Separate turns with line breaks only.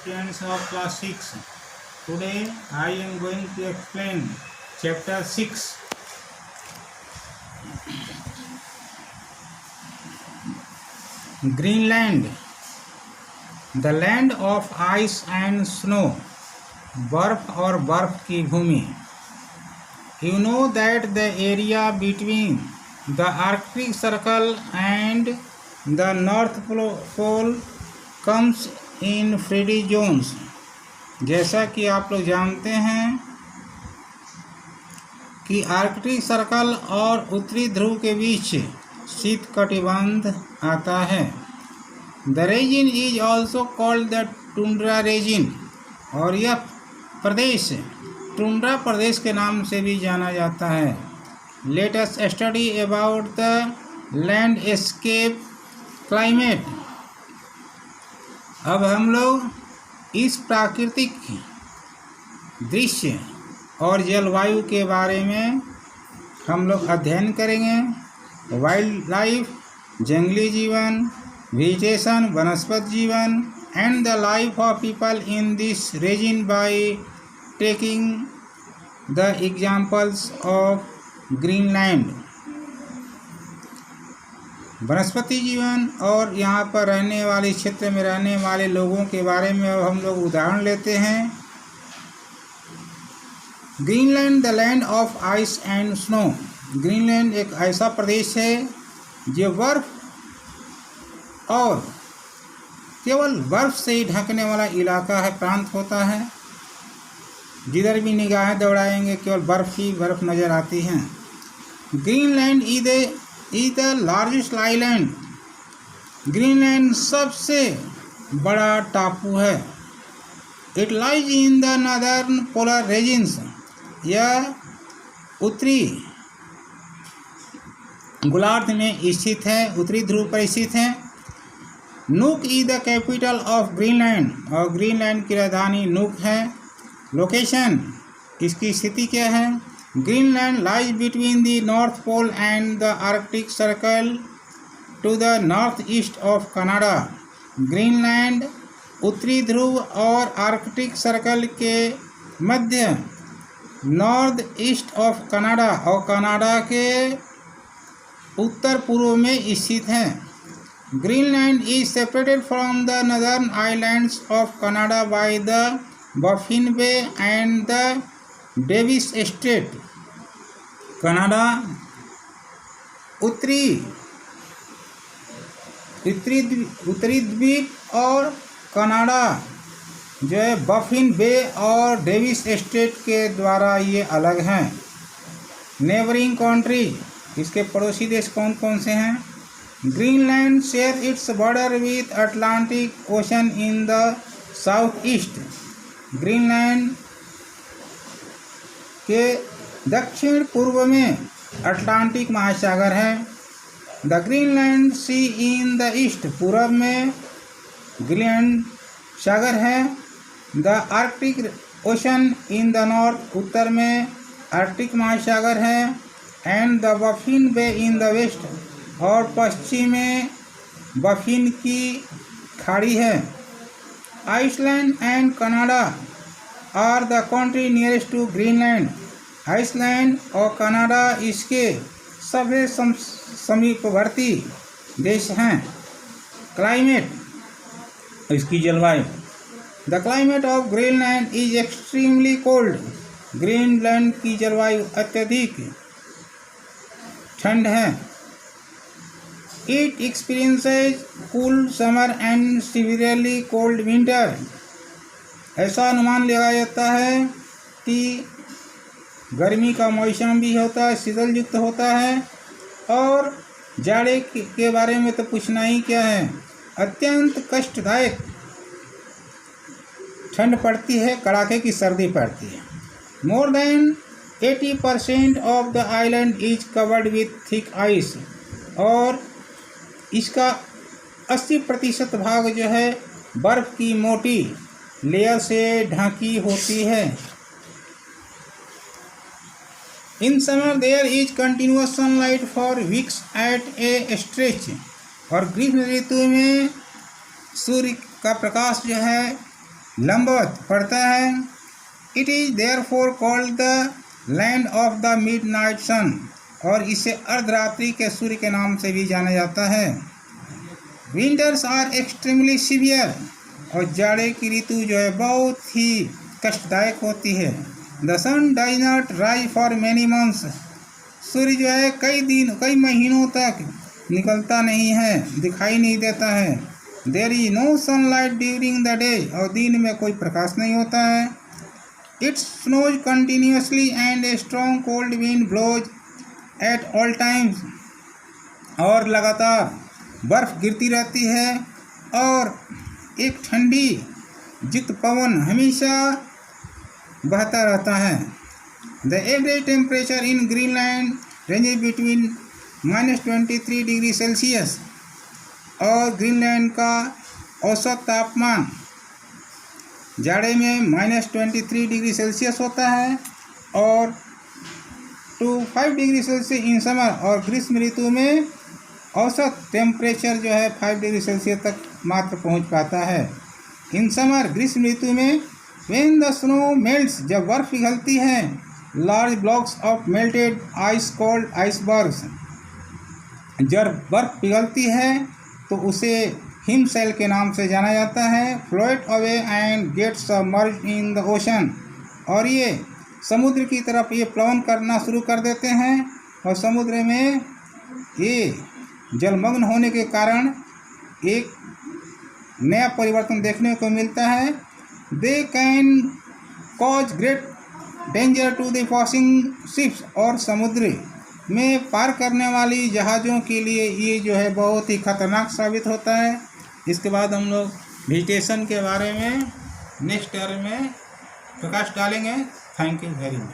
students of class 6. Today I am going to explain chapter 6. Greenland, the land of ice and snow, बर्फ और बर्फ की भूमि. You know that the area between the Arctic Circle and the North Pole comes in Freddy zones. जैसा कि आप लोग जानते हैं कि आर्कटिक सर्कल और उत्तरी ध्रुव के बीच शीत कटिबंध आता है. The region is also called the tundra region, और यह प्रदेश टुंड्रा प्रदेश के नाम से भी जाना जाता है. Let us study about the landscape climate. अब हम लोग इस प्राकृतिक दृश्य और जलवायु के बारे में हम लोग अध्ययन करेंगे. वाइल्ड लाइफ, जंगली जीवन, वेजिटेशन, वनस्पति जीवन, and the life of people in this region by taking the examples of Greenland. वनस्पति जीवन और यहाँ पर रहने वाले क्षेत्र में रहने वाले लोगों के बारे में अब हम लोग उदाहरण लेते हैं. Greenland, the land of ice and snow. Greenland एक ऐसा प्रदेश है जो बर्फ और केवल बर्फ से ही ढकने वाला इलाका है, प्रांत होता है. जिधर भी निगाहें दौड़ाएंगे केवल बर्फ ही बर्फ नज़र आती हैं. Greenland is the largest island. Greenland सबसे बड़ा टापू है. It lies in the northern polar regions. यह उत्तरी गोलार्ध में स्थित है, उत्तरी ध्रुव पर स्थित है. Nuuk is the capital of Greenland, और ग्रीनलैंड की राजधानी नूक है. लोकेशन, इसकी स्थिति क्या है? Greenland lies between the north pole and the Arctic circle to the north east of Canada. Greenland उत्तरी ध्रुव और आर्कटिक सर्कल के मध्य नॉर्थ ईस्ट ऑफ कनाडा और कनाडा के उत्तर पूर्व में स्थित है. Greenland is separated from the northern islands of Canada by the Baffin bay and the Davis Strait. Canada उत्तरी द्वीप और कनाडा जो है बफिन बे और डेविस स्ट्रेट के द्वारा ये अलग हैं. नेबरिंग कंट्री, इसके पड़ोसी देश कौन कौन से हैं? Greenland share its border with Atlantic Ocean in the south east. Greenland के दक्षिण पूर्व में अटलांटिक महासागर है. The Greenland Sea in the east, पूर्व में ग्रीनलैंड सागर है. The Arctic Ocean in the north, उत्तर में आर्कटिक महासागर है. And the Baffin Bay in the west, और पश्चिम में बफिन की खाड़ी है. Iceland and Canada are the country nearest to Greenland. Iceland और कनाडा इसके सबसे समीपवर्ती देश हैं. क्लाइमेट, इसकी जलवायु. The climate of Greenland is extremely cold. Greenland की जलवायु अत्यधिक ठंड है. It experiences cool summer and severely cold winter. ऐसा अनुमान लगाया जाता है कि गर्मी का मौसम भी होता है, शीतल युक्त होता है, और जाड़े के बारे में तो पूछना ही क्या है. अत्यंत कष्टदायक ठंड पड़ती है, कड़ाके की सर्दी पड़ती है. More than 80% of the island is covered with thick ice, और इसका 80% भाग जो है बर्फ की मोटी लेयर से ढकी होती है. In summer there is continuous sunlight for weeks at a stretch. और ग्रीष्म ऋतु में सूर्य का प्रकाश जो है लंबवत पड़ता है। It is therefore called the land of the midnight sun, और इसे अर्धरात्रि के सूर्य के नाम से भी जाना जाता है। विंटर्स आर एक्सट्रीमली सीवियर, और जाड़े की ऋतु जो है बहुत ही कष्टदायक होती है। The sun does not rise for many months, सूर्य जो है कई महीनों तक निकलता नहीं है, दिखाई नहीं देता है। There is no sunlight during the day, और दिन में कोई प्रकाश नहीं होता है। It snows continuously and a strong cold wind blows at all times, और लगातार बर्फ गिरती रहती है और एक ठंडी जित पवन हमेशा बहता रहता है। The average temperature in Greenland ranges between -23 degree Celsius, और ग्रीनलैंड का औसत तापमान जाड़े में -23 डिग्री सेल्सियस होता है और 5 डिग्री सेल्सियस इन समर, और ग्रीष्म ऋतु में औसत टेम्परेचर जो है 5 डिग्री सेल्सियस तक मात्र पहुंच पाता है। इन समर, ग्रीष्म ऋतु में, व्हेन द स्नो मेल्ट्स, जब बर्फ पिघलती है, large blocks of melted ice called icebergs, जब बर्फ पिघलती है तो उसे हिमशैल के नाम से जाना जाता है। Float away and get submerged in the ocean, और ये समुद्र की तरफ ये प्लवन करना शुरू कर देते हैं, और समुद्र में ये जलमग्न होने के कारण एक नया परिवर्तन देखने को मिलता है। They can cause great danger to the passing ships, और समुद्र में पार करने वाली जहाज़ों के लिए ये जो है बहुत ही खतरनाक साबित होता है। इसके बाद हम लोग वेजिटेशन के बारे में नेक्स्ट ईयर में प्रकाश डालेंगे। Thank you very much.